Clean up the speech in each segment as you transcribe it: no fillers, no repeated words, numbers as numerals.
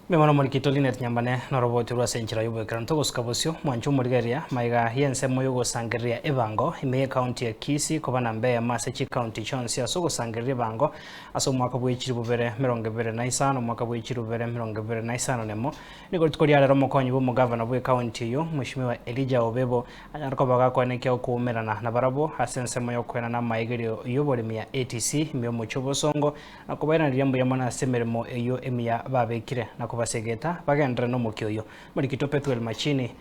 Memono Morikitolinet nyambane noroboti rwa senchira yubo ekranto skabosio mwanchu morigeria maiga yense moyo sangeria ebango ime county ya Kisii kobana Mbeya Masechi county chonsi asogo sangeria bango aso mwaka bwechiri bubere 25 mwaka bwechiri bubere 25 nemo niko tukoriya rero mokonyi bo mugavana bwe county yo Mheshimiwa Elijah Obebo anyarko baga kwaneke okumerana na barabo asense moyo kwena na maigerio yoboremia ATC myo muchobo songo nakobaina ryambo yamana semeremo eyo emia babekire na basegeta bagendera no mukyoyo muri Pethuel Machini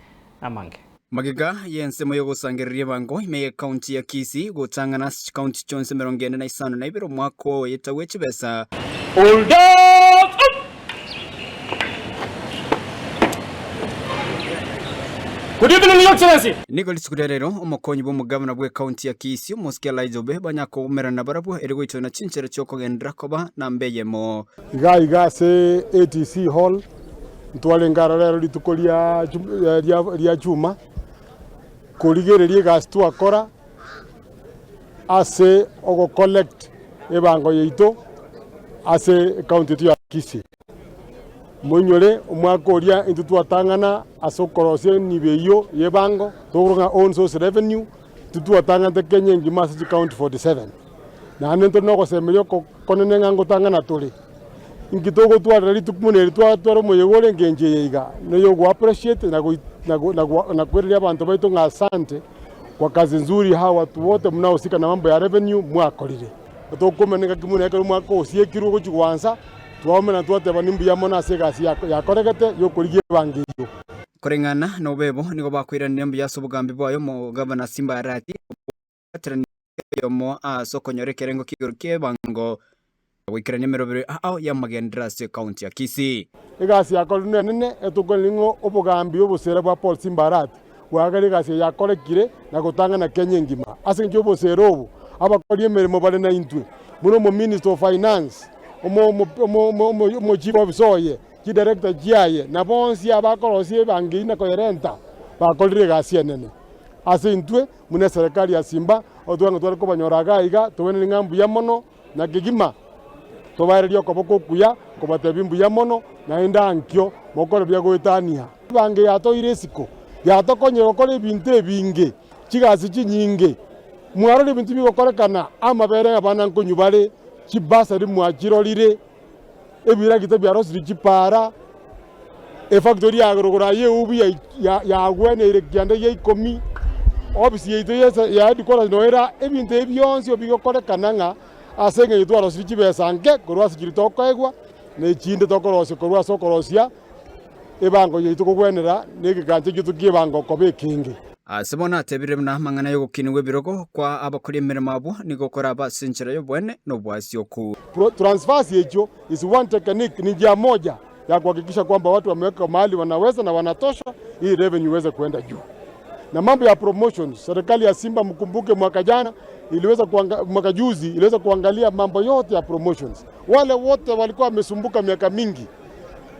amange magiga yense moyo gusangereria bango ime county ya Kisii gutangana county chonse 45 na ibiro mwako yetawe chibesa hold up. Good evening, Your Excellency. Nicholas Kuderero omukonyi bo mugavana bwe county ya Kisii Moskia Laizobe banyako umerana barabo erego itona chinchera cyoko gendra koba na Mbeyemo iga se ATC hall ntwale ngara rero litukolia lya chuma kuligererie gas tu akora ase ogo collect ebango yeito ase county tu ya Kisii monyore umwako oria into twatangana asokorosie nibeyo yebango toronga own source revenue tutwatangana te Kenya ngima se county 47 na nento no gosemerio konenenga ngotangana tole ingitogo twarari tukumuneri twatwaro moyegore ngenje yiga no yo appreciate na kwereria abantu baito ngasante kwa kazi nzuri hawa watu wote mnaohusika na mambo ya revenue mwakorire tokumeneka kimuneka mwako osiekirwo gochigwanza tuomena twateba nimbu yamona segasi yakoregete yo kurigie bangiyo kurengana no bebo nigo bakwira nimbu yasobugambi bwayo mo gavana Simba Arati atrani yomo asokonyore kerengo kigoruke bango wikira nimero 2 ao ya magendra se county ya Kisii igasi yakorune nene etukolingo obugambi obusera bwa Paul Simba Arati wagari gasi yakorekire na gutanga na Kenya ngima ase njo bosero obu abakorie merimo bale na intwe muno mo Minister of Finance mo chief of soye ki director jiaye na bonsi abakorosie bangi na koherenta bakorire gasi nene ase intwe mune serikali ya Simba otwango twari kobanyoraga iga tobene ngambu ya mono na kigima tobarerio koboko kuya kobatebimbu ya mono na indankyo mokore bya goetania bangi yato iresiko yato konyero kore binte binge chigasi chinyinge mwaro bintu bikokorekana amabere abana nkonyubare chibasa rimwachirolire ebira kitabya rosiri chipara factory agrogora ye ubi ya gwene ire kyande ye 10 obisi yeito ya dikora noera ebintu ebyonsi obikokorekana nga asenge yitwa rosiri chibesa nke korwa sikirito koegwa ne chinde tokorose korwa sokorosia ebango yeito kogwenera negikanje gitukie bango kobekinge Simona tebire na mangana yo gukinwe birogo kwa abakuri emirimo abo nigokora abasenchera yo bwene no bwasio ku transfers yecho is one technique ni njia moja ya kuhakikisha kwamba watu wameweka mahali wanaweza na wanatosha ili revenue iweze kwenda juu. Na mambo ya promotions, serikali ya Simba mkumbuke mwaka jana mwaka juzi iliweza kuangalia mambo yote ya promotions. Wale wote walikuwa wamesumbuka miaka mingi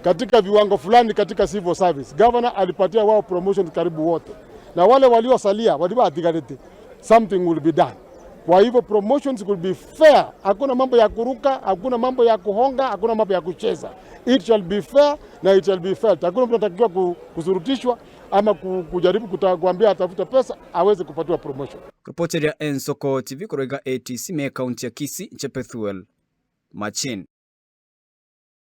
katika viwango fulani katika civil service. Governor alipatia wao promotions karibu wote. Na wale waliosalia walibaatigarete something will be done. Kwa hivyo promotions will be fair. Hakuna mambo ya kuruka, hakuna mambo ya kuhonga, hakuna mambo ya kucheza. It shall be fair na it shall be felt. Hakuna mtu anatakiwa kusurutishwa ama kujaribu kuambia atafuta pesa aweze kupatiwa promotion. Reporter ya Ensoko TV kutoka ATC me county ya Kisii Pethuel Machini.